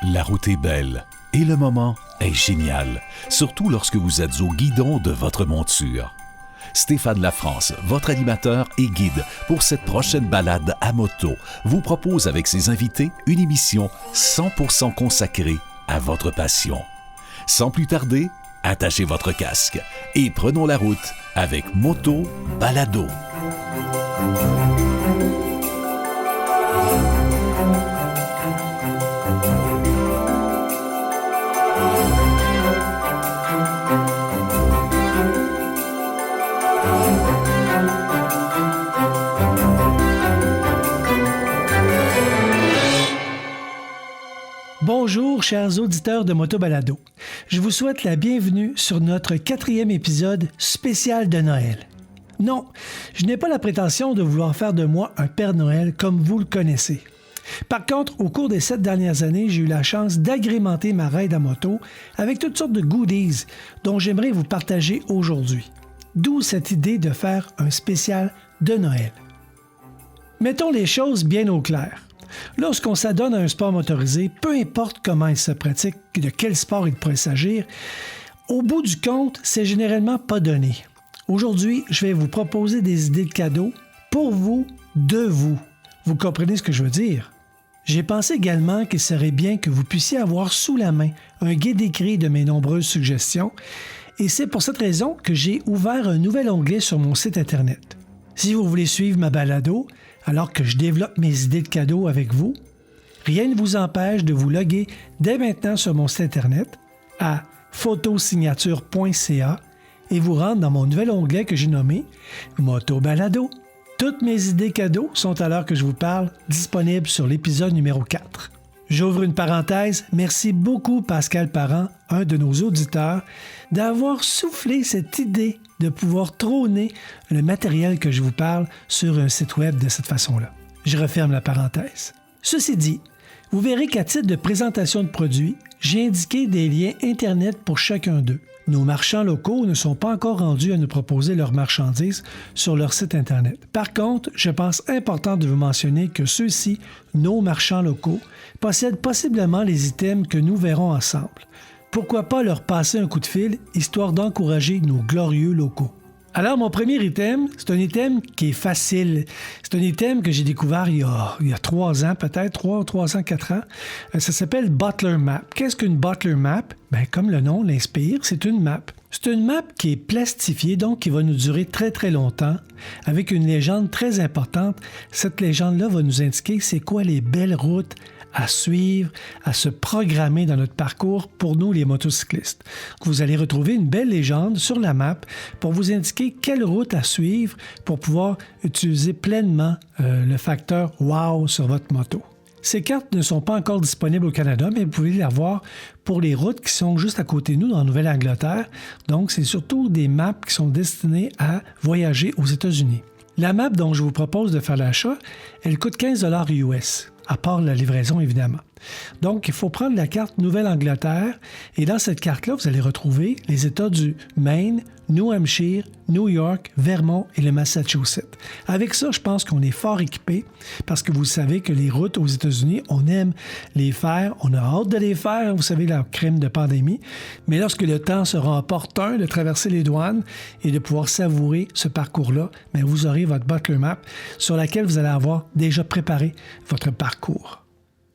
La route est belle et le moment est génial, surtout lorsque vous êtes au guidon de votre monture. Stéphane Lafrance, votre animateur et guide pour cette prochaine balade à moto, vous propose avec ses invités une émission 100% consacrée à votre passion. Sans plus tarder, attachez votre casque et prenons la route avec Moto Balado. Bonjour, chers auditeurs de Moto Balado. Je vous souhaite la bienvenue sur notre 4e épisode spécial de Noël. Non, je n'ai pas la prétention de vouloir faire de moi un Père Noël comme vous le connaissez. Par contre, au cours des 7 dernières années, j'ai eu la chance d'agrémenter ma ride à moto avec toutes sortes de goodies dont j'aimerais vous partager aujourd'hui. D'où cette idée de faire un spécial de Noël. Mettons les choses bien au clair. Lorsqu'on s'adonne à un sport motorisé, peu importe comment il se pratique, de quel sport il pourrait s'agir, au bout du compte, c'est généralement pas donné. Aujourd'hui, je vais vous proposer des idées de cadeaux pour vous, de vous. Vous comprenez ce que je veux dire? J'ai pensé également qu'il serait bien que vous puissiez avoir sous la main un guide écrit de mes nombreuses suggestions, et c'est pour cette raison que j'ai ouvert un nouvel onglet sur mon site Internet. Si vous voulez suivre ma balado, alors que je développe mes idées de cadeaux avec vous, rien ne vous empêche de vous loguer dès maintenant sur mon site Internet à photosignature.ca et vous rendre dans mon nouvel onglet que j'ai nommé Moto Balado. Toutes mes idées cadeaux sont, à l'heure que je vous parle, disponibles sur l'épisode numéro 4. J'ouvre une parenthèse. Merci beaucoup, Pascal Parent, un de nos auditeurs, d'avoir soufflé cette idée de pouvoir trôner le matériel que je vous parle sur un site web de cette façon-là. Je referme la parenthèse. Ceci dit, vous verrez qu'à titre de présentation de produits, j'ai indiqué des liens Internet pour chacun d'eux. Nos marchands locaux ne sont pas encore rendus à nous proposer leurs marchandises sur leur site Internet. Par contre, je pense important de vous mentionner que ceux-ci, nos marchands locaux, possèdent possiblement les items que nous verrons ensemble. Pourquoi pas leur passer un coup de fil, histoire d'encourager nos glorieux locaux? Alors, mon premier item, c'est un item qui est facile. C'est un item que j'ai découvert il y a 3 ans, peut-être, 3 ans, 4 ans. Ça s'appelle Butler Map. Qu'est-ce qu'une Butler Map? Bien, comme le nom l'inspire, c'est une map. C'est une map qui est plastifiée, donc qui va nous durer très, très longtemps, avec une légende très importante. Cette légende-là va nous indiquer c'est quoi les belles routes à suivre, à se programmer dans notre parcours pour nous, les motocyclistes. Vous allez retrouver une belle légende sur la map pour vous indiquer quelle route à suivre pour pouvoir utiliser pleinement le facteur « wow » sur votre moto. Ces cartes ne sont pas encore disponibles au Canada, mais vous pouvez les avoir pour les routes qui sont juste à côté de nous, en Nouvelle-Angleterre. Donc, c'est surtout des maps qui sont destinées à voyager aux États-Unis. La map dont je vous propose de faire l'achat, elle coûte 15 $ US. À part la livraison, évidemment. Donc, il faut prendre la carte Nouvelle-Angleterre et dans cette carte-là, vous allez retrouver les États du Maine, New Hampshire, New York, Vermont et le Massachusetts. Avec ça, je pense qu'on est fort équipé parce que vous savez que les routes aux États-Unis, on aime les faire, on a hâte de les faire, vous savez, la crème de pandémie. Mais lorsque le temps sera opportun de traverser les douanes et de pouvoir savourer ce parcours-là, bien, vous aurez votre Butler Map sur laquelle vous allez avoir déjà préparé votre parcours.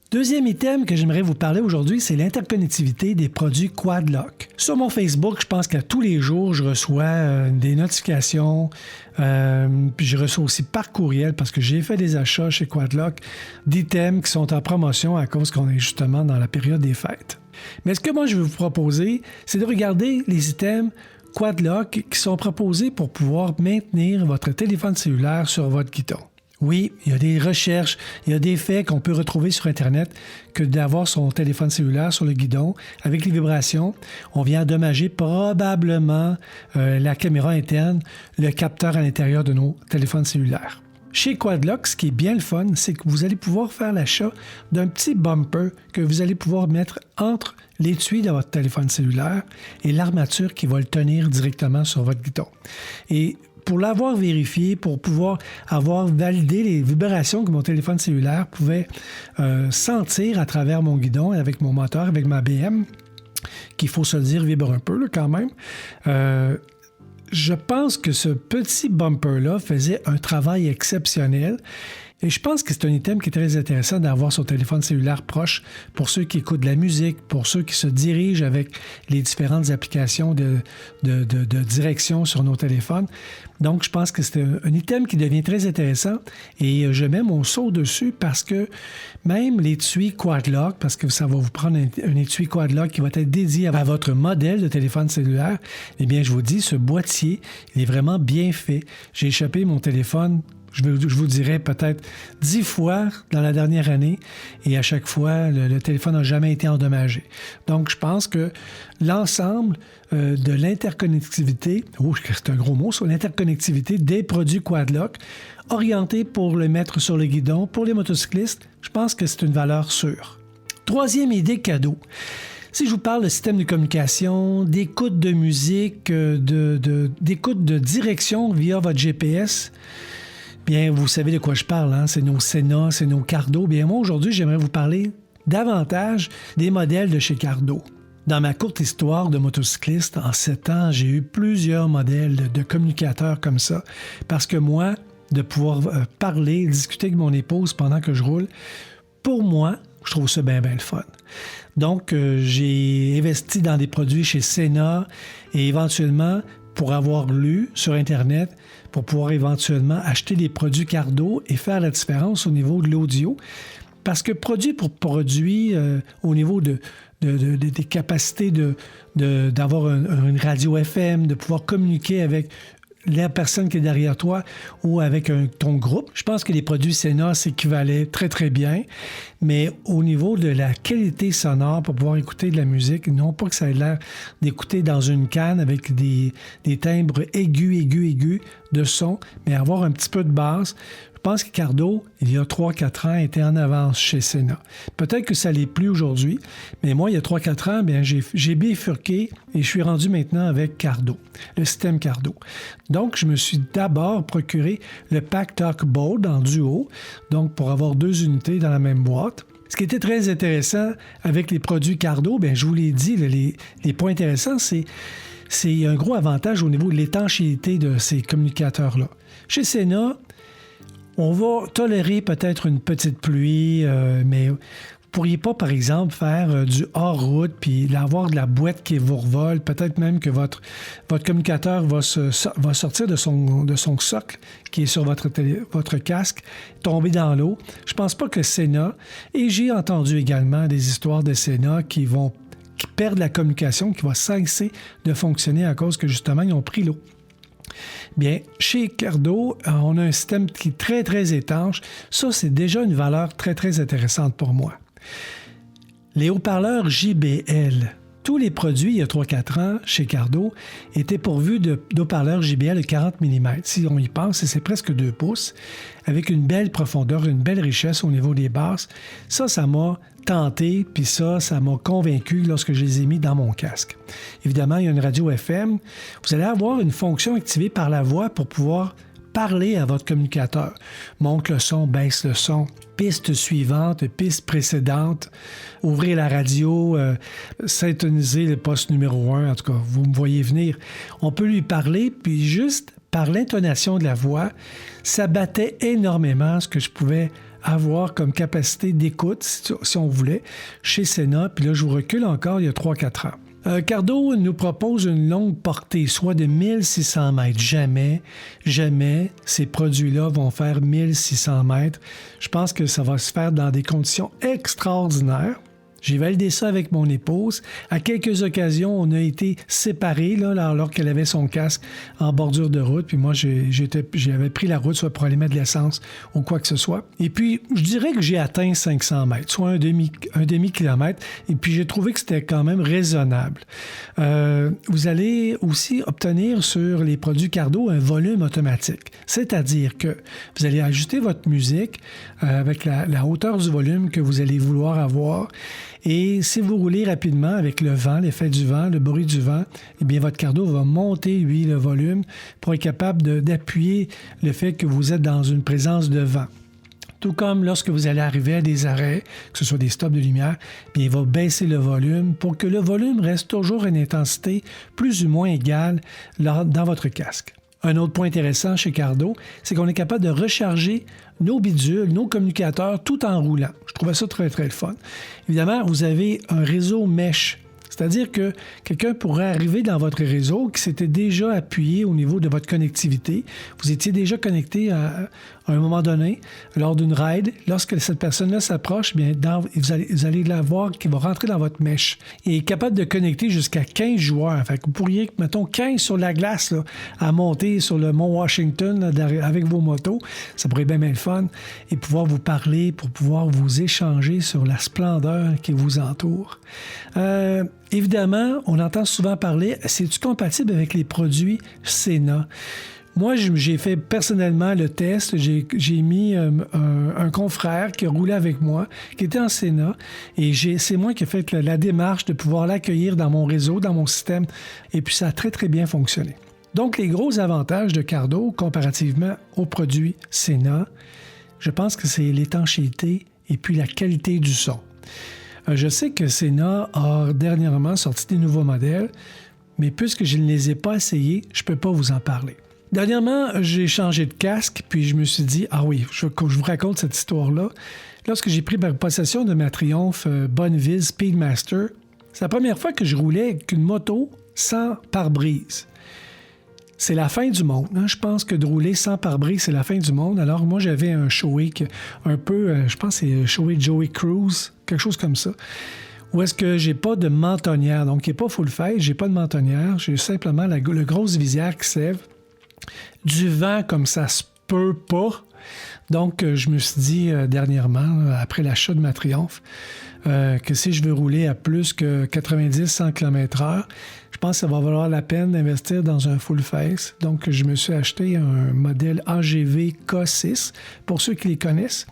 Deuxième item que j'aimerais vous parler aujourd'hui, c'est l'interconnectivité des produits Quad-Lock. Sur mon Facebook, je pense qu'à tous les jours, je reçois des notifications, puis je reçois aussi par courriel, parce que j'ai fait des achats chez Quad-Lock, d'items qui sont en promotion à cause qu'on est justement dans la période des fêtes. Mais ce que moi je vais vous proposer, c'est de regarder les items Quad-Lock qui sont proposés pour pouvoir maintenir votre téléphone cellulaire sur votre guidon. Oui, il y a des recherches, il y a des faits qu'on peut retrouver sur Internet que d'avoir son téléphone cellulaire sur le guidon avec les vibrations, on vient endommager probablement la caméra interne, le capteur à l'intérieur de nos téléphones cellulaires. Chez Quad-Lock, ce qui est bien le fun, c'est que vous allez pouvoir faire l'achat d'un petit bumper que vous allez pouvoir mettre entre l'étui de votre téléphone cellulaire et l'armature qui va le tenir directement sur votre guidon. Et pour l'avoir vérifié, pour pouvoir avoir validé les vibrations que mon téléphone cellulaire pouvait sentir à travers mon guidon, avec mon moteur, avec ma BM, qu'il faut se le dire, vibre un peu là, quand même. Je pense que ce petit bumper-là faisait un travail exceptionnel. Et je pense que c'est un item qui est très intéressant d'avoir son téléphone cellulaire proche pour ceux qui écoutent de la musique, pour ceux qui se dirigent avec les différentes applications de direction sur nos téléphones. Donc, je pense que c'est un item qui devient très intéressant et je mets mon saut dessus parce que même l'étui Quad-Lock, parce que ça va vous prendre un étui Quad-Lock qui va être dédié à votre modèle de téléphone cellulaire, eh bien, je vous dis, ce boîtier, il est vraiment bien fait. J'ai échappé mon téléphone, je vous dirais peut-être 10 fois dans la dernière année et à chaque fois, le téléphone n'a jamais été endommagé. Donc, je pense que l'ensemble de l'interconnectivité, c'est un gros mot, sur l'interconnectivité des produits Quad-Lock, orientés pour le mettre sur le guidon, pour les motocyclistes, je pense que c'est une valeur sûre. Troisième idée cadeau. Si je vous parle de système de communication, d'écoute de musique, d'écoute de direction via votre GPS, bien, vous savez de quoi je parle, hein? C'est nos Sena, c'est nos Cardo. Bien, moi, aujourd'hui, j'aimerais vous parler davantage des modèles de chez Cardo. Dans ma courte histoire de motocycliste, en 7 ans, j'ai eu plusieurs modèles de communicateurs comme ça. Parce que moi, de pouvoir parler, discuter avec mon épouse pendant que je roule, pour moi, je trouve ça bien, bien le fun. Donc, j'ai investi dans des produits chez Sena et éventuellement, pour avoir lu sur Internet, pour pouvoir éventuellement acheter des produits Cardo et faire la différence au niveau de l'audio. Parce que produit pour produit, au niveau des capacités d'avoir une radio FM, de pouvoir communiquer avec la personne qui est derrière toi ou avec ton groupe. Je pense que les produits Sena s'équivalaient très, très bien, mais au niveau de la qualité sonore pour pouvoir écouter de la musique, non pas que ça ait l'air d'écouter dans une canne avec des timbres aigus de son, mais avoir un petit peu de basse. Je pense que Cardo, il y a 3-4 ans, était en avance chez Sena. Peut-être que ça ne l'est plus aujourd'hui, mais moi, il y a 3-4 ans, bien, j'ai bifurqué et je suis rendu maintenant avec Cardo, le système Cardo. Donc, je me suis d'abord procuré le Pack Talk Bold en duo, donc pour avoir 2 unités dans la même boîte. Ce qui était très intéressant avec les produits Cardo, bien, je vous l'ai dit, les points intéressants, c'est un gros avantage au niveau de l'étanchéité de ces communicateurs-là. Chez Sena, on va tolérer peut-être une petite pluie, mais vous ne pourriez pas, par exemple, faire du hors-route puis avoir de la boîte qui vous revole. Peut-être même que votre communicateur va sortir de son socle qui est sur votre casque, tomber dans l'eau. Je pense pas que Sena, et j'ai entendu également des histoires de Sena qui perdent la communication, qui va cesser de fonctionner à cause que, justement, ils ont pris l'eau. Bien, chez Cardo, on a un système qui est très, très étanche. Ça, c'est déjà une valeur très, très intéressante pour moi. Les haut-parleurs JBL. Tous les produits, il y a 3-4 ans, chez Cardo, étaient pourvus d'haut-parleurs JBL de 40 mm. Si on y pense, c'est presque 2 pouces, avec une belle profondeur, une belle richesse au niveau des basses. Ça m'a tenté, puis ça m'a convaincu lorsque je les ai mis dans mon casque. Évidemment, il y a une radio FM. Vous allez avoir une fonction activée par la voix pour pouvoir parler à votre communicateur. Monte le son, baisse le son, piste suivante, piste précédente, ouvrez la radio, syntoniser le poste numéro 1, en tout cas, vous me voyez venir. On peut lui parler, puis juste par l'intonation de la voix, ça battait énormément ce que je pouvais avoir comme capacité d'écoute, si on voulait, chez Sena. Puis là, je vous recule encore, il y a 3-4 ans. Cardo nous propose une longue portée, soit de 1600 mètres. Jamais ces produits-là vont faire 1600 mètres. Je pense que ça va se faire dans des conditions extraordinaires. J'ai validé ça avec mon épouse. À quelques occasions, on a été séparés là, alors qu'elle avait son casque en bordure de route. Puis moi, j'avais pris la route soit pour aller mettre de l'essence ou quoi que ce soit. Et puis, je dirais que j'ai atteint 500 mètres, soit un demi-kilomètre. Et puis, j'ai trouvé que c'était quand même raisonnable. Vous allez aussi obtenir sur les produits Cardo un volume automatique. C'est-à-dire que vous allez ajuster votre musique avec la hauteur du volume que vous allez vouloir avoir. Et si vous roulez rapidement avec le vent, l'effet du vent, le bruit du vent, eh bien, votre cardo va monter, lui, le volume pour être capable d'appuyer le fait que vous êtes dans une présence de vent. Tout comme lorsque vous allez arriver à des arrêts, que ce soit des stops de lumière, bien, il va baisser le volume pour que le volume reste toujours à une intensité plus ou moins égale dans votre casque. Un autre point intéressant chez Cardo, c'est qu'on est capable de recharger nos bidules, nos communicateurs, tout en roulant. Je trouvais ça très, très fun. Évidemment, vous avez un réseau mesh. C'est-à-dire que quelqu'un pourrait arriver dans votre réseau qui s'était déjà appuyé au niveau de votre connectivité. Vous étiez déjà connecté à un moment donné, lors d'une ride. Lorsque cette personne-là s'approche, bien, vous allez la voir qui va rentrer dans votre mesh. Il est capable de connecter jusqu'à 15 joueurs. Fait que vous pourriez, mettons, 15 sur la glace là, à monter sur le mont Washington là, avec vos motos. Ça pourrait être bien, bien le fun. Et pouvoir vous parler, pour pouvoir vous échanger sur la splendeur qui vous entoure. Évidemment, on entend souvent parler, c'est-tu compatible avec les produits Sena? Moi, j'ai fait personnellement le test. J'ai mis un confrère qui a roulé avec moi, qui était en Sena, et c'est moi qui ai fait la démarche de pouvoir l'accueillir dans mon réseau, dans mon système, et puis ça a très, très bien fonctionné. Donc, les gros avantages de Cardo comparativement aux produits Sena, je pense que c'est l'étanchéité et puis la qualité du son. Je sais que Sena a dernièrement sorti des nouveaux modèles, mais puisque je ne les ai pas essayés, je ne peux pas vous en parler. Dernièrement, j'ai changé de casque, puis je me suis dit, ah oui, je vous raconte cette histoire-là. Lorsque j'ai pris possession de ma Triumph Bonneville Speedmaster, c'est la première fois que je roulais avec une moto sans pare-brise. C'est la fin du monde. Hein? Je pense que de rouler sans pare-brise, c'est la fin du monde. Alors, moi, j'avais un Shoei un peu, je pense que c'est Shoei Joey Cruise, quelque chose comme ça, où est-ce que j'ai pas de mentonnière. Donc, il n'est pas full face, j'ai pas de mentonnière. J'ai simplement la grosse visière qui sève. Du vent comme ça se peut pas. Donc, je me suis dit dernièrement, après l'achat de ma Triumph, que si je veux rouler à plus que 90-100 km/h, je pense que ça va valoir la peine d'investir dans un full face. Donc, je me suis acheté un modèle AGV K6, pour ceux qui les connaissent.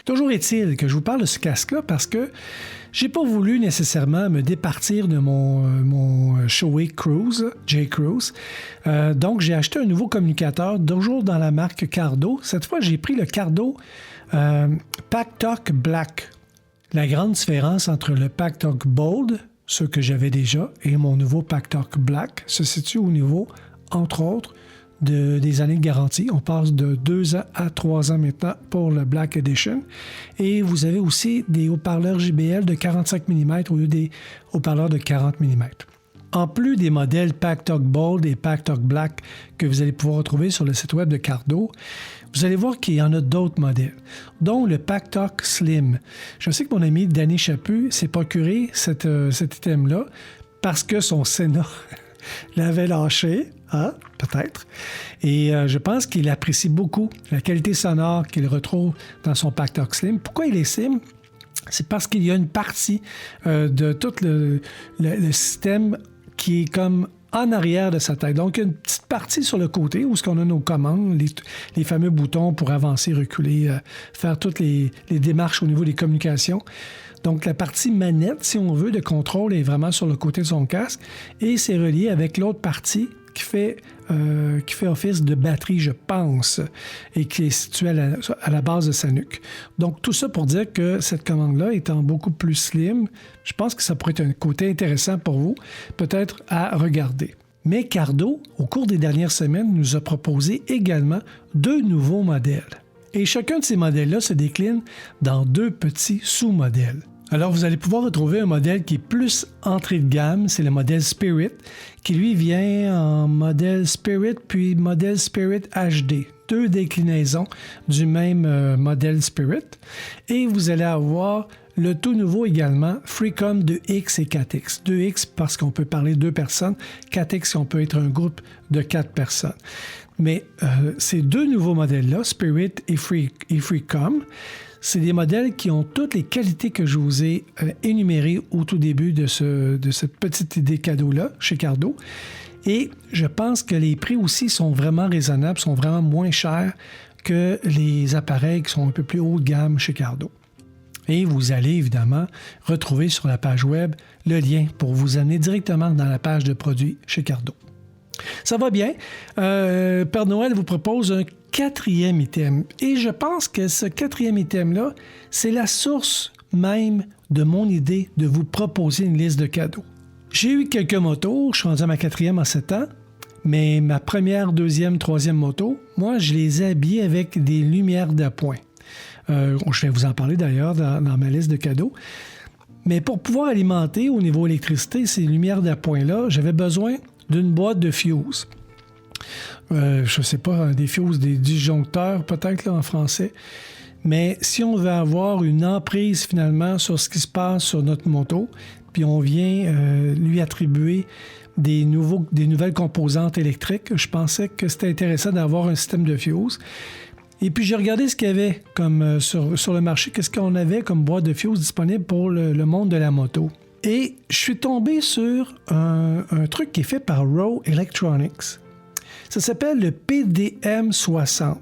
Toujours est-il que je vous parle de ce casque-là parce que j'ai pas voulu nécessairement me départir de mon Shoei Cruise, J-Cruise. Donc, j'ai acheté un nouveau communicateur, toujours dans la marque Cardo. Cette fois, j'ai pris le Cardo PackTalk Black. La grande différence entre le PackTalk Bold, ce que j'avais déjà, et mon nouveau PackTalk Black se situe au niveau, entre autres, des années de garantie. On passe de 2 ans à 3 ans maintenant pour le Black Edition. Et vous avez aussi des haut-parleurs JBL de 45 mm au lieu des haut-parleurs de 40 mm. En plus des modèles PackTalk Bold et PackTalk Black que vous allez pouvoir retrouver sur le site web de Cardo, vous allez voir qu'il y en a d'autres modèles, dont le PackTalk Slim. Je sais que mon ami Danny Chaput s'est procuré cet item-là parce que son Sena l'avait lâché, hein? Peut-être. Et je pense qu'il apprécie beaucoup la qualité sonore qu'il retrouve dans son PackTalk Slim. Pourquoi il est Slim? C'est parce qu'il y a une partie de tout le système qui est comme en arrière de sa tête. Donc, il y a une petite partie sur le côté où on a nos commandes, les fameux boutons pour avancer, reculer, faire toutes les démarches au niveau des communications. Donc, la partie manette, si on veut, de contrôle est vraiment sur le côté de son casque et c'est relié avec l'autre partie qui fait office de batterie, je pense, et qui est située à la base de sa nuque. Donc, tout ça pour dire que cette commande-là, étant beaucoup plus slim, je pense que ça pourrait être un côté intéressant pour vous, peut-être à regarder. Mais Cardo, au cours des dernières semaines, nous a proposé également 2 nouveaux modèles. Et chacun de ces modèles-là se décline dans 2 petits sous-modèles. Alors, vous allez pouvoir retrouver un modèle qui est plus entrée de gamme, c'est le modèle Spirit, qui lui vient en modèle Spirit puis modèle Spirit HD. 2 déclinaisons du même modèle Spirit. Et vous allez avoir le tout nouveau également, Freecom 2X et 4X. 2X parce qu'on peut parler 2 personnes, 4X on peut être un groupe de 4 personnes. Mais ces 2 nouveaux modèles-là, Spirit et Freecom, c'est des modèles qui ont toutes les qualités que je vous ai énumérées au tout début de cette petite idée cadeau-là chez Cardo. Et je pense que les prix aussi sont vraiment raisonnables, sont vraiment moins chers que les appareils qui sont un peu plus haut de gamme chez Cardo. Et vous allez évidemment retrouver sur la page web le lien pour vous amener directement dans la page de produits chez Cardo. Ça va bien. Père Noël vous propose un 4e item. Et je pense que ce 4e item-là, c'est la source même de mon idée de vous proposer une liste de cadeaux. J'ai eu quelques motos, je suis rendu à ma 4e en 7 ans, mais ma première, 2e, 3e moto, moi, je les ai habillées avec des lumières d'appoint. Je vais vous en parler d'ailleurs dans ma liste de cadeaux. Mais pour pouvoir alimenter au niveau électricité ces lumières d'appoint-là, j'avais besoin d'une boîte de fuse. Je ne sais pas, des fuses, des disjoncteurs peut-être là, en français. Mais si on veut avoir une emprise finalement sur ce qui se passe sur notre moto, puis on vient lui attribuer des nouvelles composantes électriques, je pensais que c'était intéressant d'avoir un système de fuse. Et puis j'ai regardé ce qu'il y avait comme, sur le marché, qu'est-ce qu'on avait comme boîte de fuse disponible pour le monde de la moto. Et je suis tombé sur un truc qui est fait par Rowe Electronics. Ça s'appelle le PDM60.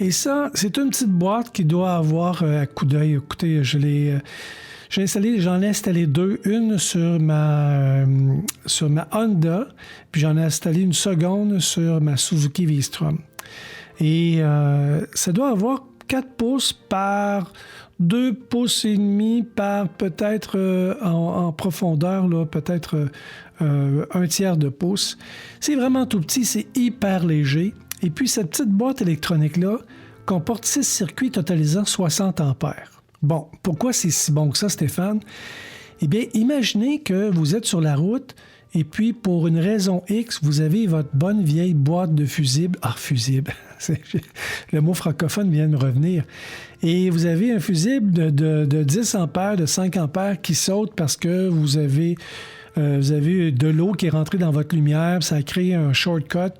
Et ça, c'est une petite boîte qui doit avoir à coup d'œil. Écoutez, j'en ai installé 2. Une sur ma Honda, puis j'en ai installé une seconde sur ma Suzuki V-Strom. Et ça doit avoir 4 pouces par 2 pouces et demi par peut-être en profondeur, là, peut-être un tiers de pouce. C'est vraiment tout petit, c'est hyper léger. Et puis cette petite boîte électronique-là comporte 6 circuits totalisant 60 ampères. Bon, pourquoi c'est si bon que ça, Stéphane? Eh bien, imaginez que vous êtes sur la route et puis, pour une raison X, vous avez votre bonne vieille boîte de fusible. Ah, fusible! Le mot francophone vient de revenir. Et vous avez un fusible de 10 ampères, de 5 ampères qui saute parce que vous avez de l'eau qui est rentrée dans votre lumière. Ça a créé un shortcut,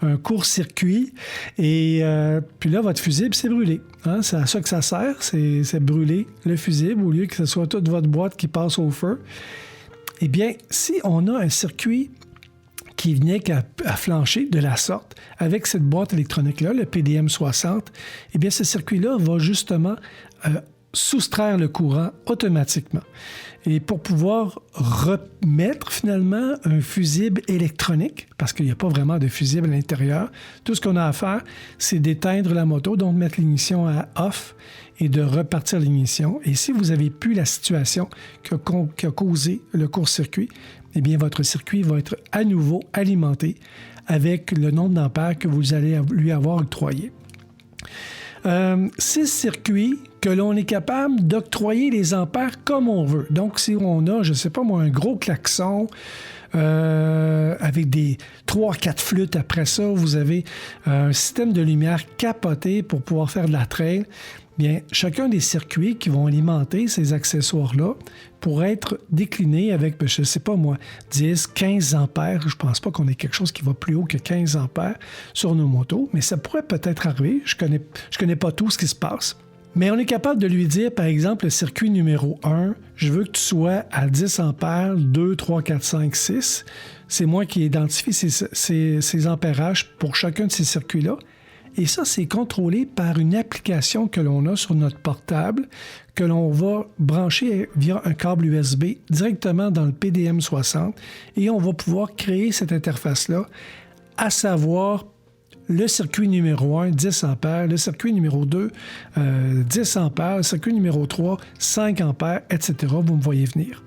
un court-circuit. Et puis là, votre fusible s'est brûlé. Hein? C'est à ça que ça sert, c'est brûler le fusible au lieu que ce soit toute votre boîte qui passe au feu. Eh bien, si on a un circuit qui venait qu'à flancher de la sorte avec cette boîte électronique-là, le PDM60, eh bien, ce circuit-là va justement soustraire le courant automatiquement. Et pour pouvoir remettre finalement un fusible électronique, parce qu'il n'y a pas vraiment de fusible à l'intérieur, tout ce qu'on a à faire, c'est d'éteindre la moto, donc mettre l'ignition à off et de repartir l'ignition. Et si vous n'avez plus la situation qui a causé le court-circuit, eh bien, votre circuit va être à nouveau alimenté avec le nombre d'ampères que vous allez lui avoir octroyé. 6 circuits que l'on est capable d'octroyer les ampères comme on veut. Donc, si on a, je ne sais pas moi, un gros klaxon avec des 3-4 flûtes après ça, vous avez un système de lumière capoté pour pouvoir faire de la trail. Bien, chacun des circuits qui vont alimenter ces accessoires-là pourrait être décliné avec, je ne sais pas moi, 10, 15 ampères. Je ne pense pas qu'on ait quelque chose qui va plus haut que 15 ampères sur nos motos, mais ça pourrait peut-être arriver. Je connais pas tout ce qui se passe. Mais on est capable de lui dire, par exemple, le circuit numéro 1, je veux que tu sois à 10 ampères, 2, 3, 4, 5, 6. C'est moi qui identifie ces ampérages pour chacun de ces circuits-là. Et ça, c'est contrôlé par une application que l'on a sur notre portable, que l'on va brancher via un câble USB directement dans le PDM60 et on va pouvoir créer cette interface-là, à savoir le circuit numéro 1, 10 ampères, le circuit numéro 2, 10 ampères, le circuit numéro 3, 5 ampères, etc. Vous me voyez venir.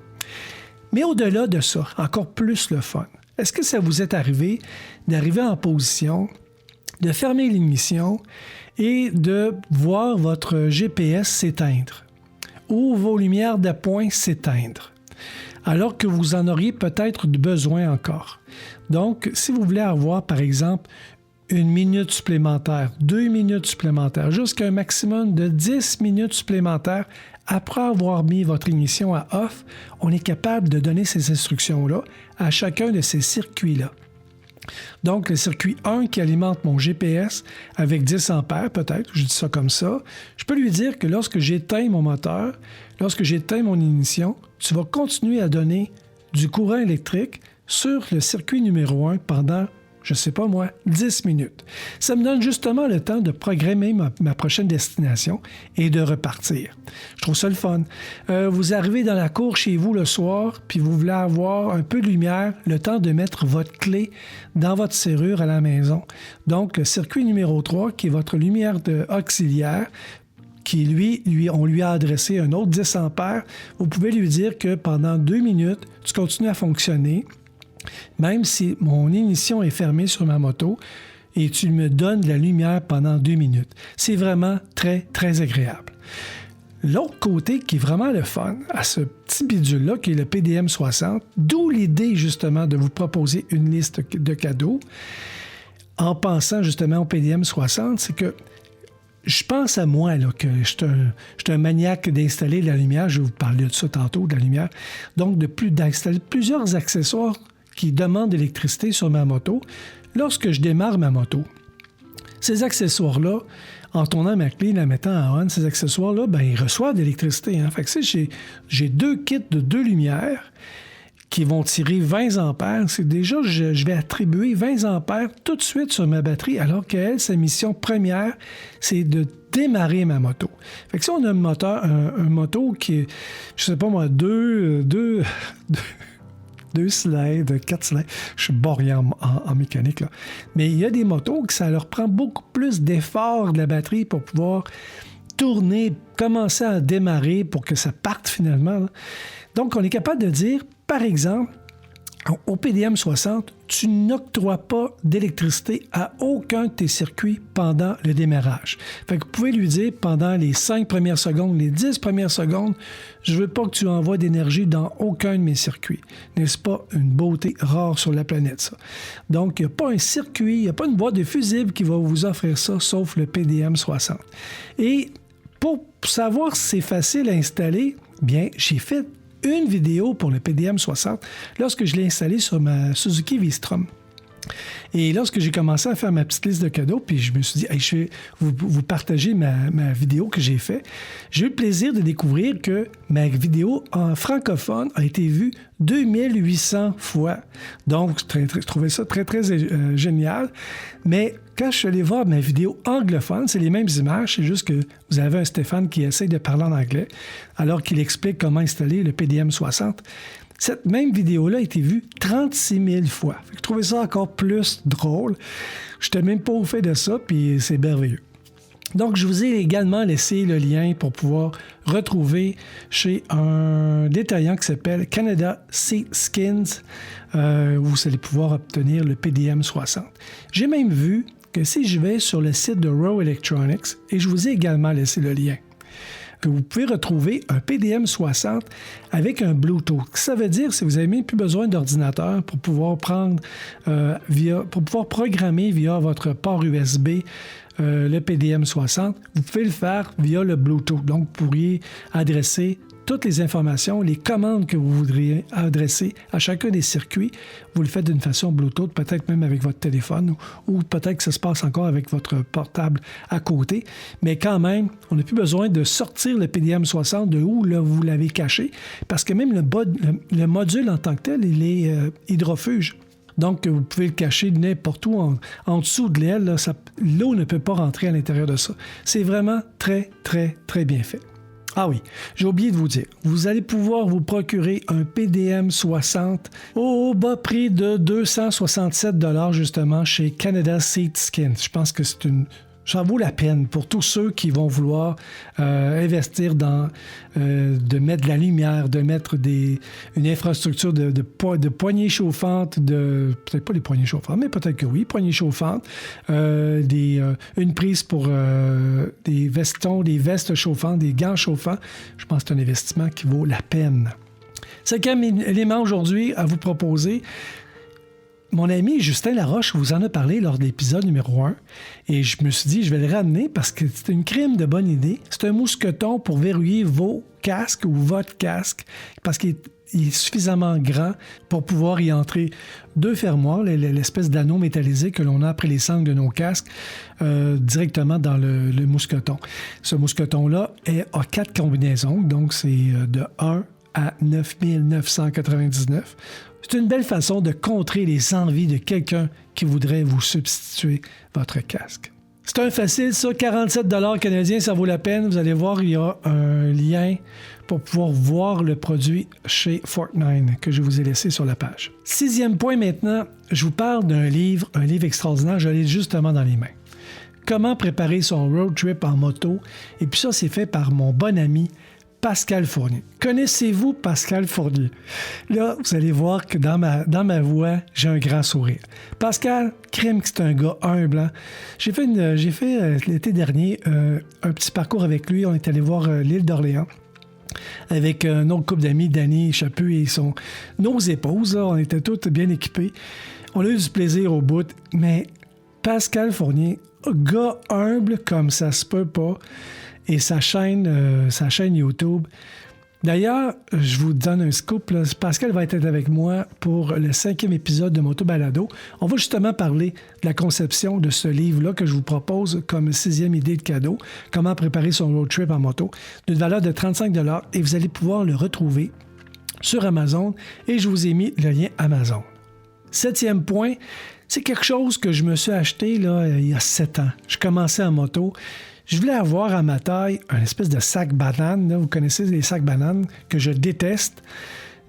Mais au-delà de ça, encore plus le fun, est-ce que ça vous est arrivé d'arriver en position, de fermer l'ignition et de voir votre GPS s'éteindre ou vos lumières d'appoint s'éteindre, alors que vous en auriez peut-être besoin encore. Donc, si vous voulez avoir, par exemple, 1 minute supplémentaire, 2 minutes supplémentaires, jusqu'à un maximum de 10 minutes supplémentaires après avoir mis votre ignition à off, on est capable de donner ces instructions-là à chacun de ces circuits-là. Donc, le circuit 1 qui alimente mon GPS avec 10 ampères, peut-être, je dis ça comme ça, je peux lui dire que lorsque j'éteins mon moteur, lorsque j'éteins mon ignition, tu vas continuer à donner du courant électrique sur le circuit numéro 1 pendant, je sais pas moi, 10 minutes. Ça me donne justement le temps de programmer ma prochaine destination et de repartir. Je trouve ça le fun. Vous arrivez dans la cour chez vous le soir, puis vous voulez avoir un peu de lumière, le temps de mettre votre clé dans votre serrure à la maison. Donc, le circuit numéro 3, qui est votre lumière auxiliaire, qui, on lui a adressé un autre 10 ampères, vous pouvez lui dire que pendant 2 minutes, tu continues à fonctionner, même si mon ignition est fermée sur ma moto, et tu me donnes de la lumière pendant 2 minutes. C'est vraiment très, très agréable. L'autre côté qui est vraiment le fun à ce petit bidule-là, qui est le PDM-60, d'où l'idée justement de vous proposer une liste de cadeaux, en pensant justement au PDM-60, c'est que je pense à moi, là, que je suis un maniaque d'installer de la lumière. Je vais vous parler de ça tantôt, de la lumière. Donc, d'installer plusieurs accessoires qui demandent de l'électricité sur ma moto lorsque je démarre ma moto. Ces accessoires-là, en tournant ma clé, la mettant en on, ces accessoires-là, ils reçoivent de l'électricité. Hein? Fait que j'ai 2 kits de 2 lumières qui vont tirer 20 ampères. C'est déjà, je vais attribuer 20 ampères tout de suite sur ma batterie, alors qu'elle, sa mission première, c'est de démarrer ma moto. Fait que si on a un moto qui est, je sais pas moi, 2 cylindres, 4 cylindres. Je suis borné en mécanique, là. Mais il y a des motos que ça leur prend beaucoup plus d'effort de la batterie pour pouvoir tourner, commencer à démarrer pour que ça parte finalement, là. Donc, on est capable de dire, par exemple, au PDM-60, tu n'octroies pas d'électricité à aucun de tes circuits pendant le démarrage. Fait que vous pouvez lui dire, pendant les 5 premières secondes, les 10 premières secondes, je ne veux pas que tu envoies d'énergie dans aucun de mes circuits. N'est-ce pas une beauté rare sur la planète, ça? Donc, il n'y a pas un circuit, il n'y a pas une boîte de fusibles qui va vous offrir ça, sauf le PDM-60. Et pour savoir si c'est facile à installer, bien, j'ai fait une vidéo pour le PDM-60 lorsque je l'ai installé sur ma Suzuki V-Strom. Et lorsque j'ai commencé à faire ma petite liste de cadeaux, puis je me suis dit, hey, je vais vous partager ma vidéo que j'ai faite, j'ai eu le plaisir de découvrir que ma vidéo en francophone a été vue 2800 fois. Donc, je trouvais ça très, très génial. Mais quand je suis allé voir ma vidéo anglophone, c'est les mêmes images, c'est juste que vous avez un Stéphane qui essaie de parler en anglais alors qu'il explique comment installer le PDM-60. Cette même vidéo-là a été vue 36 000 fois. Je trouvais ça encore plus drôle. Je n'étais même pas au fait de ça, puis c'est merveilleux. Donc, je vous ai également laissé le lien pour pouvoir retrouver chez un détaillant qui s'appelle Canada Seat Skins, où vous allez pouvoir obtenir le PDM-60. J'ai même vu que si je vais sur le site de Rowe Electronics, et je vous ai également laissé le lien, que vous pouvez retrouver un PDM-60 avec un Bluetooth. Ça veut dire, si vous n'avez même plus besoin d'ordinateur pour pouvoir pour pouvoir programmer via votre port USB le PDM-60, vous pouvez le faire via le Bluetooth. Donc, vous pourriez adresser toutes les informations, les commandes que vous voudriez adresser à chacun des circuits. Vous le faites d'une façon Bluetooth, peut-être même avec votre téléphone ou peut-être que ça se passe encore avec votre portable à côté. Mais quand même, on n'a plus besoin de sortir le PDM-60 de où là, vous l'avez caché parce que même le module en tant que tel, il est hydrofuge. Donc, vous pouvez le cacher n'importe où en dessous de l'aile. Là, l'eau ne peut pas rentrer à l'intérieur de ça. C'est vraiment très, très, très bien fait. Ah oui, j'ai oublié de vous dire, vous allez pouvoir vous procurer un PDM-60 au bas prix de 267 $ justement chez Canada Seat Skins. Je pense que ça vaut la peine pour tous ceux qui vont vouloir investir dans de mettre de la lumière, de mettre une infrastructure de poignées chauffantes, peut-être pas les poignées chauffantes, mais peut-être que oui, poignées chauffantes, une prise pour des vestons, des vestes chauffantes, des gants chauffants. Je pense que c'est un investissement qui vaut la peine. Cinquième élément aujourd'hui à vous proposer. Mon ami Justin Laroche vous en a parlé lors de l'épisode numéro 1 et je me suis dit, je vais le ramener parce que c'est une crime de bonne idée. C'est un mousqueton pour verrouiller vos casques ou votre casque parce qu'il est suffisamment grand pour pouvoir y entrer 2 fermoirs, l'espèce d'anneau métallisé que l'on a après les sangles de nos casques, directement dans le mousqueton. Ce mousqueton-là a 4 combinaisons, donc c'est de 1 à 9 999. C'est une belle façon de contrer les envies de quelqu'un qui voudrait vous substituer votre casque. C'est un facile, ça, 47 $ canadiens, ça vaut la peine. Vous allez voir, il y a un lien pour pouvoir voir le produit chez Fortnite que je vous ai laissé sur la page. 6e point maintenant, je vous parle d'un livre, un livre extraordinaire, je l'ai justement dans les mains. Comment préparer son road trip en moto. Et puis ça, c'est fait par mon bon ami Pascal Fournier. Connaissez-vous Pascal Fournier? Là, vous allez voir que dans ma voix, j'ai un grand sourire. Pascal, crime que c'est un gars humble. Hein? J'ai fait l'été dernier un petit parcours avec lui. On est allé voir l'île d'Orléans avec un autre couple d'amis, Danny Chaput et nos épouses. Là, on était toutes bien équipées. On a eu du plaisir au bout, mais Pascal Fournier, gars humble comme ça se peut pas, et sa chaîne YouTube. D'ailleurs, je vous donne un scoop. Là. Pascal va être avec moi pour le 5e épisode de Moto Balado. On va justement parler de la conception de ce livre-là que je vous propose comme 6e idée de cadeau. Comment préparer son road trip en moto, d'une valeur de 35 $, et vous allez pouvoir le retrouver sur Amazon, et je vous ai mis le lien Amazon. 7e point, c'est quelque chose que je me suis acheté là, il y a 7 ans. Je commençais en moto. Je voulais avoir à ma taille un espèce de sac banane. Là. Vous connaissez les sacs bananes que je déteste,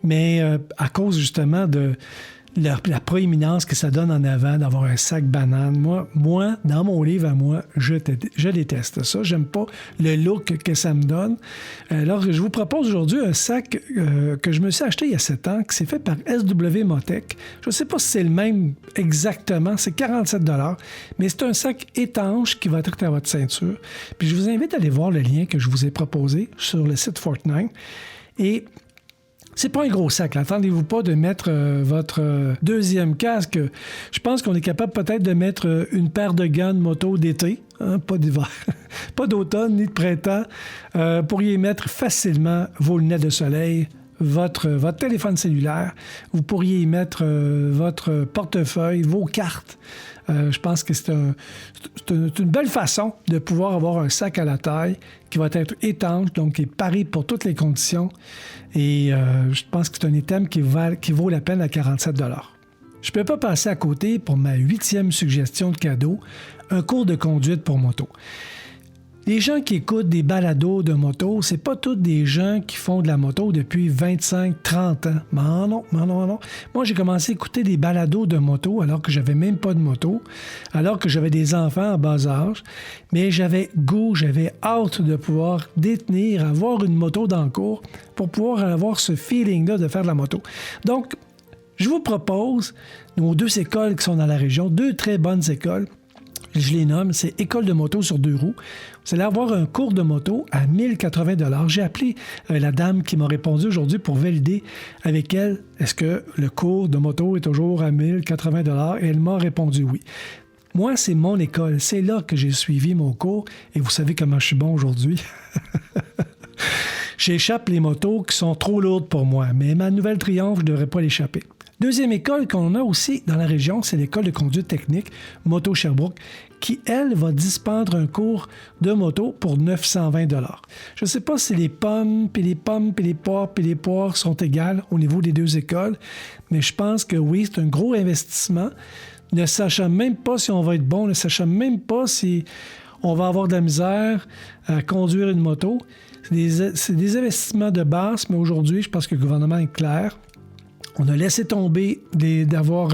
mais à cause justement de la proéminence que ça donne en avant d'avoir un sac banane. Moi, dans mon livre à moi, je déteste ça. J'aime pas le look que ça me donne. Alors, je vous propose aujourd'hui un sac que je me suis acheté il y a 7 ans, qui s'est fait par SW Motec. Je ne sais pas si c'est le même exactement, c'est 47 $, mais c'est un sac étanche qui va être à votre ceinture. Puis je vous invite à aller voir le lien que je vous ai proposé sur le site Fortnite. Et c'est pas un gros sac. Là. Attendez-vous pas de mettre votre deuxième casque. Je pense qu'on est capable peut-être de mettre une paire de gants de moto d'été, hein, pas d'hiver, pas d'automne ni de printemps. Pourriez mettre facilement vos lunettes de soleil, votre téléphone cellulaire. Vous pourriez y mettre votre portefeuille, vos cartes. Je pense que c'est une belle façon de pouvoir avoir un sac à la taille qui va être étanche, donc qui est paré pour toutes les conditions. Et je pense que c'est un item qui vaut la peine à 47 $. Je ne peux pas passer à côté pour ma 8e suggestion de cadeau, un cours de conduite pour moto. Les gens qui écoutent des balados de moto, c'est pas tous des gens qui font de la moto depuis 25-30 ans. Non. Moi, j'ai commencé à écouter des balados de moto alors que j'avais même pas de moto, alors que j'avais des enfants en bas âge, mais j'avais hâte de pouvoir détenir, avoir une moto dans le cours pour pouvoir avoir ce feeling-là de faire de la moto. Donc, je vous propose nos 2 écoles qui sont dans la région, 2 très bonnes écoles. Je les nomme, c'est École de moto sur 2 roues. Vous allez avoir un cours de moto à 1080 $. J'ai appelé la dame qui m'a répondu aujourd'hui pour valider avec elle, est-ce que le cours de moto est toujours à 1080 $? Et elle m'a répondu oui. Moi, c'est mon école. C'est là que j'ai suivi mon cours. Et vous savez comment je suis bon aujourd'hui. J'échappe les motos qui sont trop lourdes pour moi. Mais ma nouvelle Triumph, je ne devrais pas l'échapper. Deuxième école qu'on a aussi dans la région, c'est l'école de conduite technique Moto Sherbrooke, qui, elle, va dispendre un cours de moto pour 920 $. Je ne sais pas si les pommes, puis les poires sont égales au niveau des 2 écoles, mais je pense que oui, c'est un gros investissement. Ne sachant même pas si on va être bon, ne sachant même pas si on va avoir de la misère à conduire une moto. C'est des investissements de base, mais aujourd'hui, je pense que le gouvernement est clair. On a laissé tomber d'avoir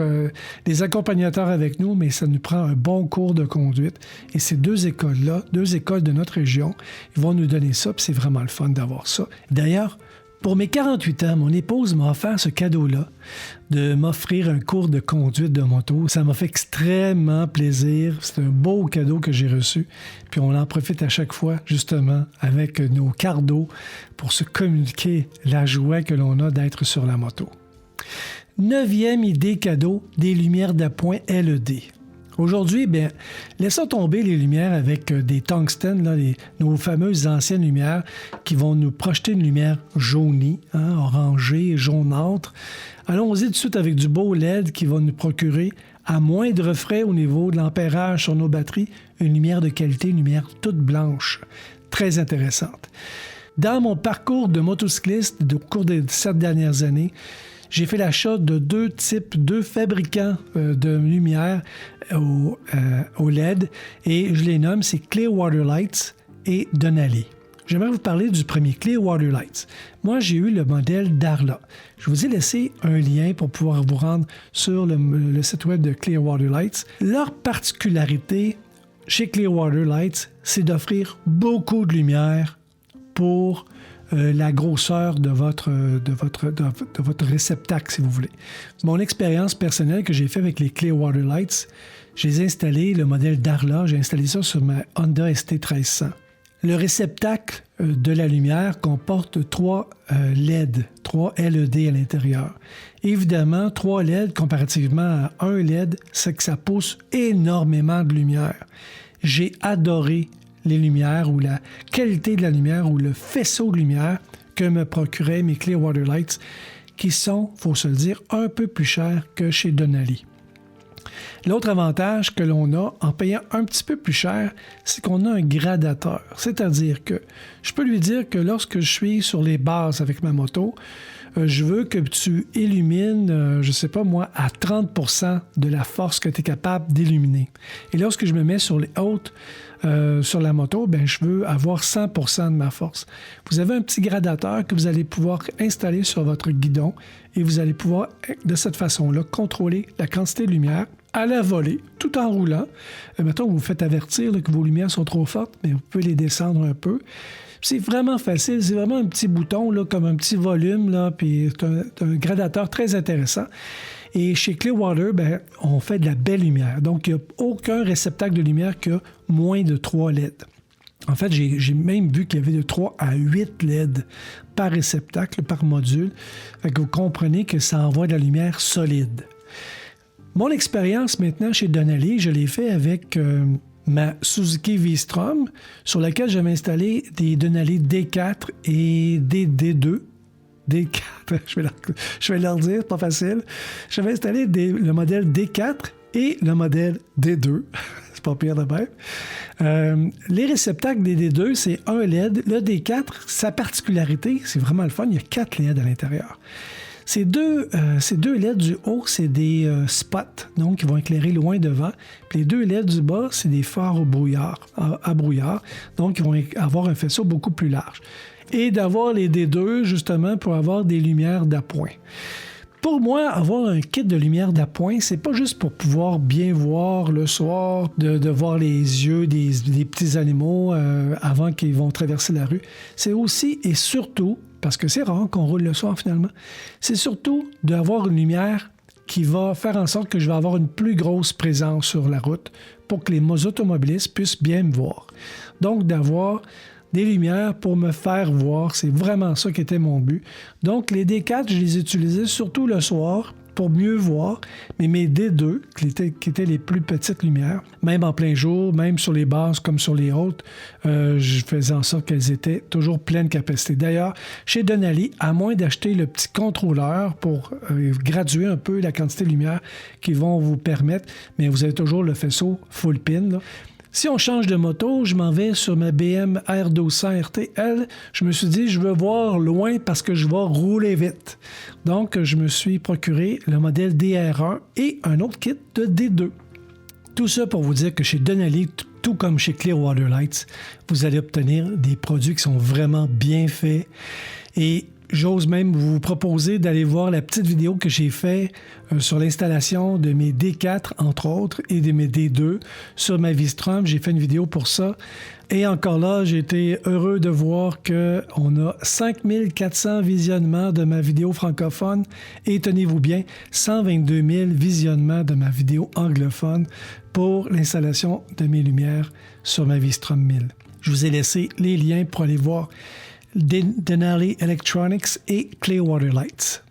des accompagnateurs avec nous, mais ça nous prend un bon cours de conduite. Et ces 2 écoles-là, 2 écoles de notre région, ils vont nous donner ça, puis c'est vraiment le fun d'avoir ça. D'ailleurs, pour mes 48 ans, mon épouse m'a offert ce cadeau-là, de m'offrir un cours de conduite de moto. Ça m'a fait extrêmement plaisir. C'est un beau cadeau que j'ai reçu. Puis on en profite à chaque fois, justement, avec nos cardos pour se communiquer la joie que l'on a d'être sur la moto. 9e idée cadeau, des lumières d'appoint LED. Aujourd'hui, laissons tomber les lumières avec des tungstènes, là, nos fameuses anciennes lumières qui vont nous projeter une lumière jaunie, orangée, jaunâtre. Allons-y tout de suite avec du beau LED qui va nous procurer, à moindre frais au niveau de l'ampérage sur nos batteries, une lumière de qualité, une lumière toute blanche, très intéressante. Dans mon parcours de motocycliste au cours des 7 dernières années, j'ai fait l'achat de deux fabricants de lumière au LED et je les nomme, c'est Clearwater Lights et Denali. J'aimerais vous parler du premier, Clearwater Lights. Moi, j'ai eu le modèle Darla. Je vous ai laissé un lien pour pouvoir vous rendre sur le site web de Clearwater Lights. Leur particularité chez Clearwater Lights, c'est d'offrir beaucoup de lumière pour la grosseur de votre réceptacle, si vous voulez. Mon expérience personnelle que j'ai fait avec les Clearwater Lights, j'ai installé le modèle Darla, j'ai installé ça sur ma Honda ST 1300. Le réceptacle de la lumière comporte 3 LED, 3 LED à l'intérieur. Évidemment, 3 LED comparativement à 1 LED, c'est que ça pousse énormément de lumière. J'ai adoré les lumières ou la qualité de la lumière ou le faisceau de lumière que me procuraient mes Clearwater Lights qui sont, il faut se le dire, un peu plus chers que chez Denali. L'autre avantage que l'on a en payant un petit peu plus cher, c'est qu'on a un gradateur. C'est-à-dire que je peux lui dire que lorsque je suis sur les bases avec ma moto, je veux que tu illumines, je ne sais pas moi, à 30% de la force que tu es capable d'illuminer. Et lorsque je me mets sur les hautes, sur la moto, ben, je veux avoir 100% de ma force. Vous avez un petit gradateur que vous allez pouvoir installer sur votre guidon et vous allez pouvoir, de cette façon-là, contrôler la quantité de lumière à la volée, tout en roulant. Mettons, vous vous faites avertir là, que vos lumières sont trop fortes, mais vous pouvez les descendre un peu. C'est vraiment facile, c'est vraiment un petit bouton, là, comme un petit volume, là, puis c'est un gradateur très intéressant. Et chez Clearwater, ben, on fait de la belle lumière. Donc, il n'y a aucun réceptacle de lumière qui a moins de 3 LED. En fait, j'ai même vu qu'il y avait de 3 à 8 LED par réceptacle, par module. Fait que vous comprenez que ça envoie de la lumière solide. Mon expérience maintenant chez Denali, je l'ai fait avec ma Suzuki V-Strom, sur laquelle j'avais installé des Denali D4 et des D2. D4, je vais leur dire, c'est pas facile. J'avais installé le modèle D4 et le modèle D2. C'est pas pire de même. Les réceptacles des D2, c'est un LED. Le D4, sa particularité, c'est vraiment le fun, il y a 4 LED à l'intérieur. Ces deux LED du haut, c'est des spots, donc qui vont éclairer loin devant. Puis les 2 LED du bas, c'est des phares à brouillard, donc qui vont avoir un faisceau beaucoup plus large. Et d'avoir les D2, justement, pour avoir des lumières d'appoint. Pour moi, avoir un kit de lumière d'appoint, c'est pas juste pour pouvoir bien voir le soir, de voir les yeux des petits animaux avant qu'ils vont traverser la rue. C'est aussi et surtout, parce que c'est rare qu'on roule le soir finalement, c'est surtout d'avoir une lumière qui va faire en sorte que je vais avoir une plus grosse présence sur la route pour que les automobilistes puissent bien me voir. Donc, d'avoir des lumières pour me faire voir, c'est vraiment ça qui était mon but. Donc, les D4, je les utilisais surtout le soir pour mieux voir, mais mes D2, qui étaient les plus petites lumières, même en plein jour, même sur les bases comme sur les hautes, je faisais en sorte qu'elles étaient toujours pleine capacité. D'ailleurs, chez Denali, à moins d'acheter le petit contrôleur pour graduer un peu la quantité de lumière qu'ils vont vous permettre, mais vous avez toujours le faisceau full pin, là. Si on change de moto, je m'en vais sur ma BM R1200 RTL. Je me suis dit, je veux voir loin parce que je vais rouler vite. Donc, je me suis procuré le modèle DR1 et un autre kit de D2. Tout ça pour vous dire que chez Denali, tout comme chez Clearwater Lights, vous allez obtenir des produits qui sont vraiment bien faits. Et j'ose même vous proposer d'aller voir la petite vidéo que j'ai faite sur l'installation de mes D4, entre autres, et de mes D2 sur ma V-Strom. J'ai fait une vidéo pour ça. Et encore là, j'ai été heureux de voir qu'on a 5400 visionnements de ma vidéo francophone et, tenez-vous bien, 122 000 visionnements de ma vidéo anglophone pour l'installation de mes lumières sur ma V-Strom 1000. Je vous ai laissé les liens pour aller voir Denali Electronics et Clearwater Lights.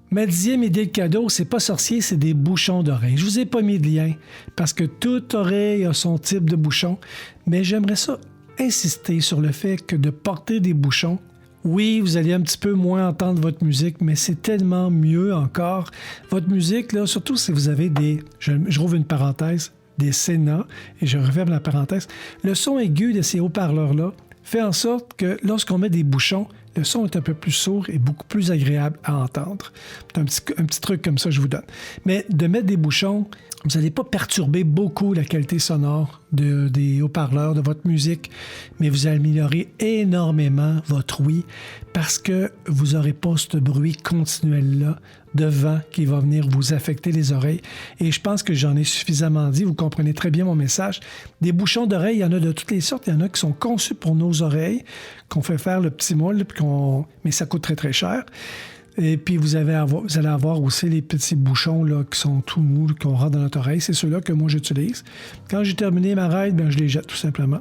Ma 10e idée de cadeau, c'est pas sorcier, c'est des bouchons d'oreille. Je vous ai pas mis de lien parce que toute oreille a son type de bouchon, mais j'aimerais ça insister sur le fait que de porter des bouchons, oui, vous allez un petit peu moins entendre votre musique, mais c'est tellement mieux encore. Votre musique, là, surtout si vous avez je rouvre une parenthèse, des Sena, et je referme la parenthèse, le son aigu de ces haut-parleurs-là fait en sorte que lorsqu'on met des bouchons, le son est un peu plus sourd et beaucoup plus agréable à entendre. C'est un petit truc comme ça que je vous donne. Mais de mettre des bouchons, vous n'allez pas perturber beaucoup la qualité sonore des haut-parleurs, de votre musique, mais vous allez améliorer énormément votre ouïe parce que vous n'aurez pas ce bruit continuel-là de vent qui va venir vous affecter les oreilles. Et je pense que j'en ai suffisamment dit, vous comprenez très bien mon message. Des bouchons d'oreilles, il y en a de toutes les sortes. Il y en a qui sont conçus pour nos oreilles, qu'on fait faire le petit moule, mais ça coûte très, très cher. Et puis, vous allez avoir aussi les petits bouchons là, qui sont tout mous, qu'on rentre dans notre oreille. C'est ceux-là que moi, j'utilise. Quand j'ai terminé ma ride, je les jette tout simplement.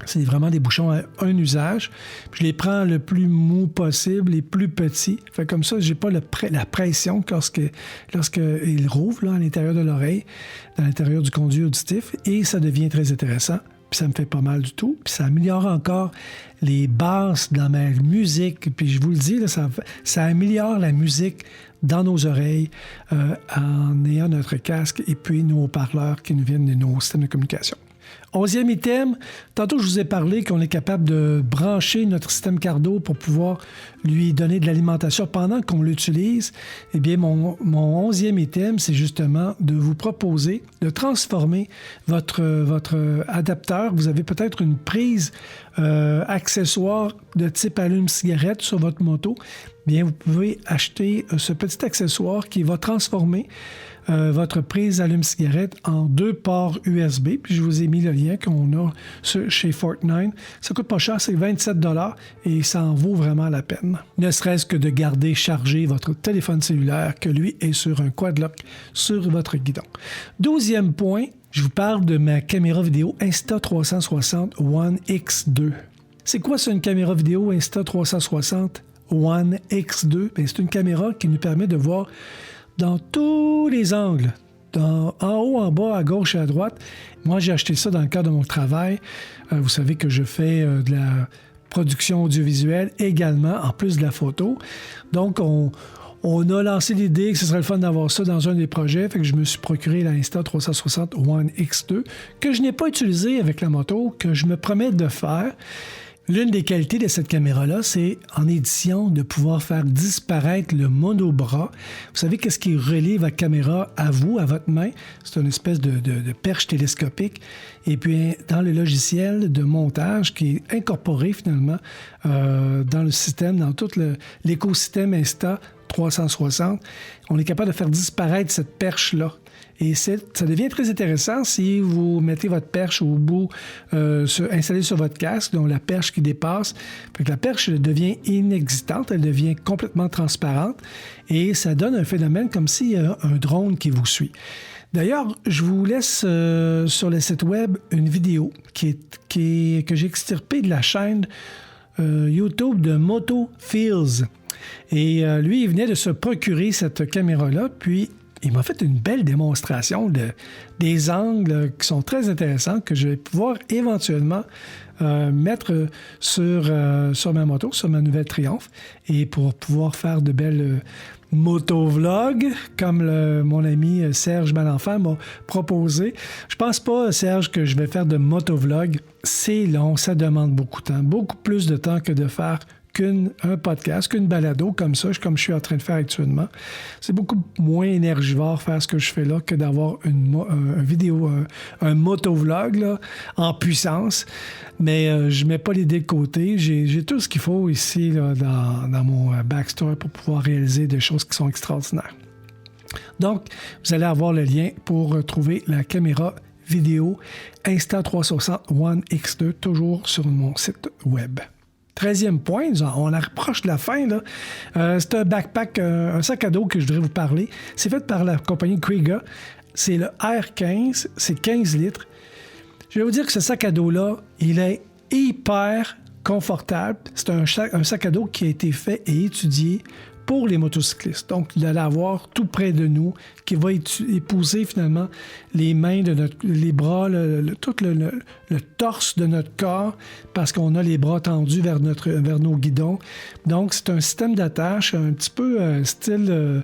C'est vraiment des bouchons à un usage. Puis je les prends le plus mou possible, les plus petits. Fait comme ça, je n'ai pas la pression lorsqu'ils rouvrent là, à l'intérieur de l'oreille, dans l'intérieur du conduit auditif. Et ça devient très intéressant. Puis ça me fait pas mal du tout. Puis ça améliore encore les basses dans ma musique. Puis je vous le dis, là, ça améliore la musique dans nos oreilles en ayant notre casque et puis nos haut-parleurs qui nous viennent de nos systèmes de communication. 11e item, tantôt je vous ai parlé qu'on est capable de brancher notre système cardio pour pouvoir lui donner de l'alimentation pendant qu'on l'utilise. Eh bien, mon 11e item, c'est justement de vous proposer de transformer votre adapteur. Vous avez peut-être une prise accessoire de type allume-cigarette sur votre moto. Bien, vous pouvez acheter ce petit accessoire qui va transformer votre prise allume-cigarette en 2 ports USB. Puis je vous ai mis le lien qu'on a chez Fortnite. Ça coûte pas cher, c'est 27$ et ça en vaut vraiment la peine. Ne serait-ce que de garder chargé votre téléphone cellulaire que lui est sur un quad-lock sur votre guidon. 12e point, je vous parle de ma caméra vidéo Insta360 One X2. C'est quoi ça, une caméra vidéo Insta360 One X2? Bien, c'est une caméra qui nous permet de voir dans tous les angles, en haut, en bas, à gauche et à droite. Moi, j'ai acheté ça dans le cadre de mon travail. Vous savez que je fais de la production audiovisuelle également, en plus de la photo. Donc, on a lancé l'idée que ce serait le fun d'avoir ça dans un des projets. Fait que je me suis procuré la Insta360 One X2, que je n'ai pas utilisé avec la moto, que je me promets de faire. L'une des qualités de cette caméra-là, c'est en édition de pouvoir faire disparaître le monobras. Vous savez qu'est-ce qui relie votre caméra à vous, à votre main? C'est une espèce de perche télescopique. Et puis, dans le logiciel de montage qui est incorporé finalement dans le système, dans tout l'écosystème Insta360, on est capable de faire disparaître cette perche-là. Et ça devient très intéressant si vous mettez votre perche au bout, installée sur votre casque, donc la perche qui dépasse. Fait que la perche devient inexistante, elle devient complètement transparente et ça donne un phénomène comme s'il y a un drone qui vous suit. D'ailleurs, je vous laisse sur le site web une vidéo que j'ai extirpée de la chaîne YouTube de Moto Feels. Et lui, il venait de se procurer cette caméra-là, puis il m'a fait une belle démonstration des angles qui sont très intéressants que je vais pouvoir éventuellement mettre sur ma moto, sur ma nouvelle Triumph, et pour pouvoir faire de belles motovlogs, comme mon ami Serge Malenfant m'a proposé. Je pense pas, Serge, que je vais faire de motovlog. C'est long, ça demande beaucoup de temps, beaucoup plus de temps que de faire un podcast, qu'une balado comme ça, comme je suis en train de faire actuellement. C'est beaucoup moins énergivore faire ce que je fais là que d'avoir une vidéo, un motovlog là, en puissance. Mais je ne mets pas l'idée de côté. J'ai tout ce qu'il faut ici là, dans mon backstore pour pouvoir réaliser des choses qui sont extraordinaires. Donc, vous allez avoir le lien pour trouver la caméra vidéo Insta360 One X2, toujours sur mon site web. 13e point, on approche de la fin. Là. C'est un backpack, un sac à dos que je voudrais vous parler. C'est fait par la compagnie Kriega. C'est le R15, c'est 15 litres. Je vais vous dire que ce sac à dos-là, il est hyper confortable. C'est un sac à dos qui a été fait et étudié pour les motocyclistes. Donc, de l'avoir tout près de nous, qui va épouser finalement les mains, les bras, tout le torse de notre corps, parce qu'on a les bras tendus vers nos guidons. Donc, c'est un système d'attache un petit peu style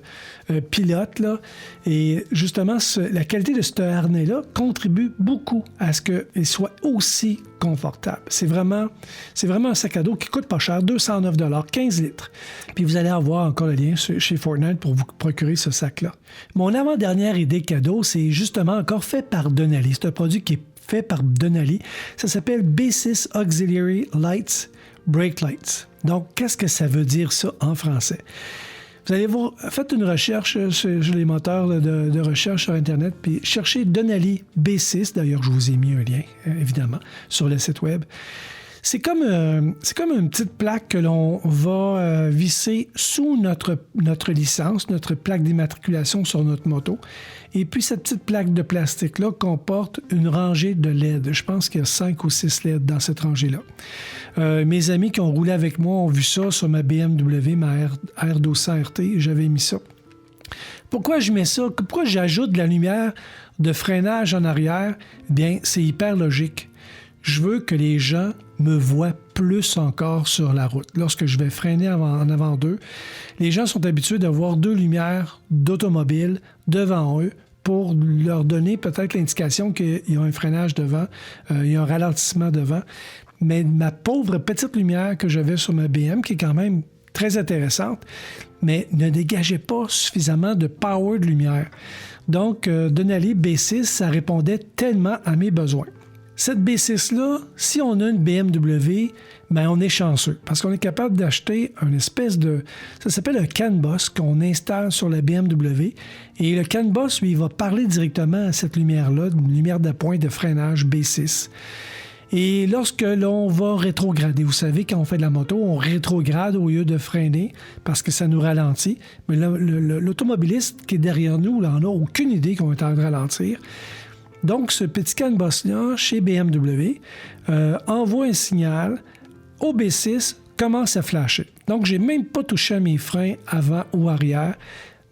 pilote, là. Et justement, la qualité de ce harnais-là contribue beaucoup à ce qu'il soit aussi confortable. C'est vraiment un sac à dos qui coûte pas cher, 209 $, 15 litres. Puis vous allez avoir encore le lien chez Fortnite pour vous procurer ce sac-là. Mon avant-dernière idée cadeau, c'est justement encore fait par Denali. C'est un produit qui est fait par Denali. Ça s'appelle B6 Auxiliary Lights Brake Lights. Donc, qu'est-ce que ça veut dire ça en français? Vous allez voir, faites une recherche sur les moteurs de recherche sur Internet, puis cherchez Denali B6. D'ailleurs, je vous ai mis un lien, évidemment, sur le site web. C'est comme une petite plaque que l'on va visser sous notre licence, notre plaque d'immatriculation sur notre moto. Et puis, cette petite plaque de plastique-là comporte une rangée de LED. Je pense qu'il y a 5 ou 6 LED dans cette rangée-là. Mes amis qui ont roulé avec moi ont vu ça sur ma BMW, ma R1200 RT. J'avais mis ça. Pourquoi je mets ça? Pourquoi j'ajoute de la lumière de freinage en arrière? Bien, c'est hyper logique. Je veux que les gens me voient plus encore sur la route. Lorsque je vais freiner en avant d'eux, les gens sont habitués de voir 2 lumières d'automobile devant eux pour leur donner peut-être l'indication qu'il y a un freinage devant, il y a un ralentissement devant. Mais ma pauvre petite lumière que j'avais sur ma BM, qui est quand même très intéressante, mais ne dégageait pas suffisamment de power de lumière. Donc, Denali B6, ça répondait tellement à mes besoins. Cette B6-là, si on a une BMW, bien, on est chanceux parce qu'on est capable d'acheter une espèce de... Ça s'appelle un CAN bus qu'on installe sur la BMW. Et le CAN bus, lui, il va parler directement à cette lumière-là, une lumière d'appoint de freinage B6. Et lorsque l'on va rétrograder, vous savez, quand on fait de la moto, on rétrograde au lieu de freiner parce que ça nous ralentit. Mais l'automobiliste qui est derrière nous, là, on n'a aucune idée qu'on est en train de ralentir. Donc, ce petit CAN bus-là, chez BMW, envoie un signal au B6, commence à flasher. Donc, je n'ai même pas touché à mes freins avant ou arrière.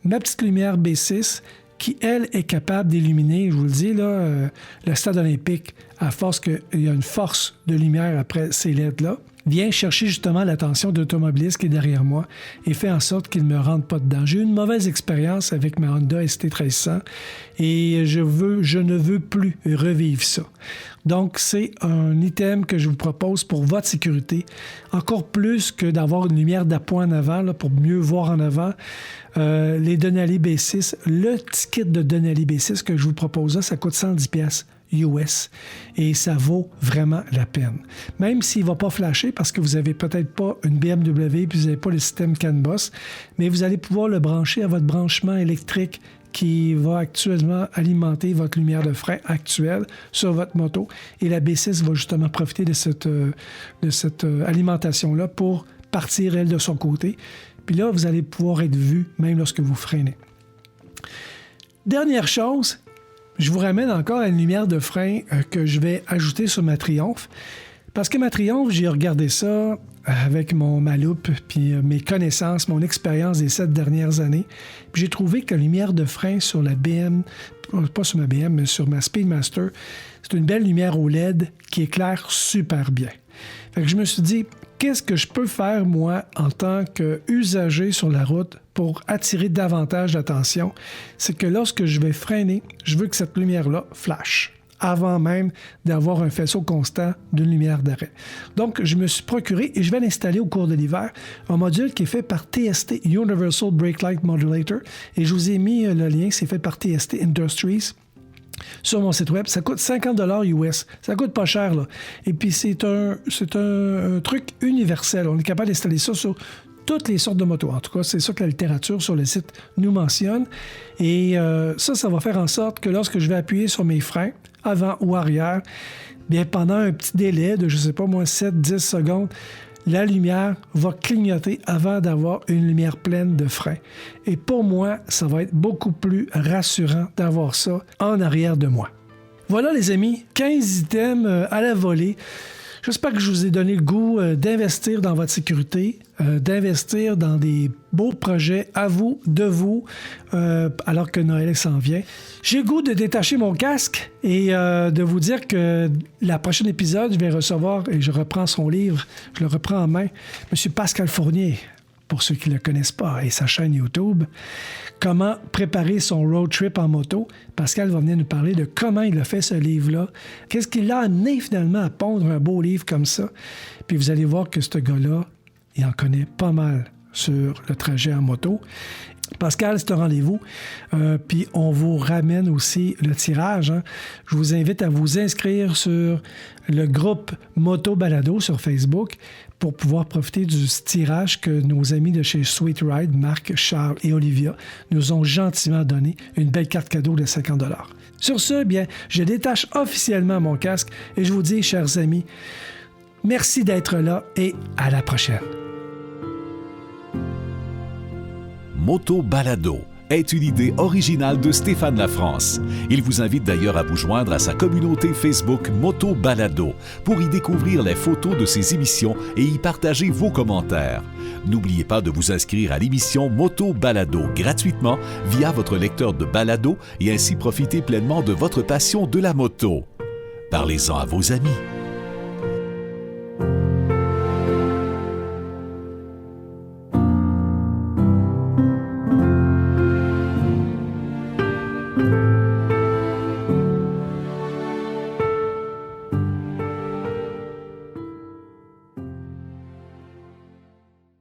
Ma petite lumière B6, qui, elle, est capable d'illuminer, je vous le dis, là, le stade olympique, à force qu'il y a une force de lumière après ces LED-là, vient chercher justement l'attention de l'automobiliste qui est derrière moi et fait en sorte qu'il ne me rentre pas dedans. J'ai eu une mauvaise expérience avec ma Honda ST1300 et je ne veux plus revivre ça. Donc, c'est un item que je vous propose pour votre sécurité, encore plus que d'avoir une lumière d'appoint en avant là, pour mieux voir en avant. Les Denali B6, le petit kit de Denali B6 que je vous propose là, ça coûte 110$ US et ça vaut vraiment la peine. Même s'il ne va pas flasher parce que vous n'avez peut-être pas une BMW et puis vous n'avez pas le système CAN bus, mais vous allez pouvoir le brancher à votre branchement électrique qui va actuellement alimenter votre lumière de frein actuelle sur votre moto et la B6 va justement profiter de cette alimentation-là pour partir, elle, de son côté. Puis là, vous allez pouvoir être vu même lorsque vous freinez. Dernière chose, je vous ramène encore à une lumière de frein que je vais ajouter sur ma Triumph. Parce que ma Triumph, j'ai regardé ça avec ma loupe, puis mes connaissances, mon expérience des 7 dernières années. Puis j'ai trouvé que la lumière de frein sur la BM, pas sur ma BM, mais sur ma Speedmaster, c'est une belle lumière OLED qui éclaire super bien. Fait que je me suis dit, qu'est-ce que je peux faire, moi, en tant qu'usager sur la route pour attirer davantage d'attention? C'est que lorsque je vais freiner, je veux que cette lumière-là flash avant même d'avoir un faisceau constant d'une lumière d'arrêt. Donc, je me suis procuré, et je vais l'installer au cours de l'hiver, un module qui est fait par TST, Universal Brake Light Modulator, et je vous ai mis le lien, c'est fait par TST Industries. Sur mon site web, ça coûte 50$ US. Ça coûte pas cher, là. Et puis, c'est un truc universel. On est capable d'installer ça sur toutes les sortes de motos. En tout cas, c'est ça que la littérature sur le site nous mentionne. Et ça va faire en sorte que lorsque je vais appuyer sur mes freins, avant ou arrière, bien, pendant un petit délai de, je ne sais pas moi, 7-10 secondes, la lumière va clignoter avant d'avoir une lumière pleine de frein. Et pour moi, ça va être beaucoup plus rassurant d'avoir ça en arrière de moi. Voilà les amis, 15 items à la volée. J'espère que je vous ai donné le goût d'investir dans votre sécurité, d'investir dans des beaux projets à vous, de vous, alors que Noël s'en vient. J'ai le goût de détacher mon casque et de vous dire que la prochaine épisode, je vais recevoir, et je reprends son livre, je le reprends en main, M. Pascal Fournier, pour ceux qui ne le connaissent pas, et sa chaîne YouTube. Comment préparer son road trip en moto. Pascal va venir nous parler de comment il a fait ce livre-là. Qu'est-ce qui l'a amené finalement à pondre un beau livre comme ça. Puis vous allez voir que ce gars-là, il en connaît pas mal sur le trajet en moto. Pascal, c'est un rendez-vous. Puis on vous ramène aussi le tirage. Hein. Je vous invite à vous inscrire sur le groupe Moto Balado sur Facebook pour pouvoir profiter du tirage que nos amis de chez Sweet Ride, Marc, Charles et Olivia, nous ont gentiment donné, une belle carte cadeau de 50 $. Sur ce, bien, je détache officiellement mon casque et je vous dis, chers amis, merci d'être là et à la prochaine. Moto Balado est une idée originale de Stéphane Lafrance. Il vous invite d'ailleurs à vous joindre à sa communauté Facebook Moto Balado pour y découvrir les photos de ses émissions et y partager vos commentaires. N'oubliez pas de vous inscrire à l'émission Moto Balado gratuitement via votre lecteur de balado et ainsi profiter pleinement de votre passion de la moto. Parlez-en à vos amis.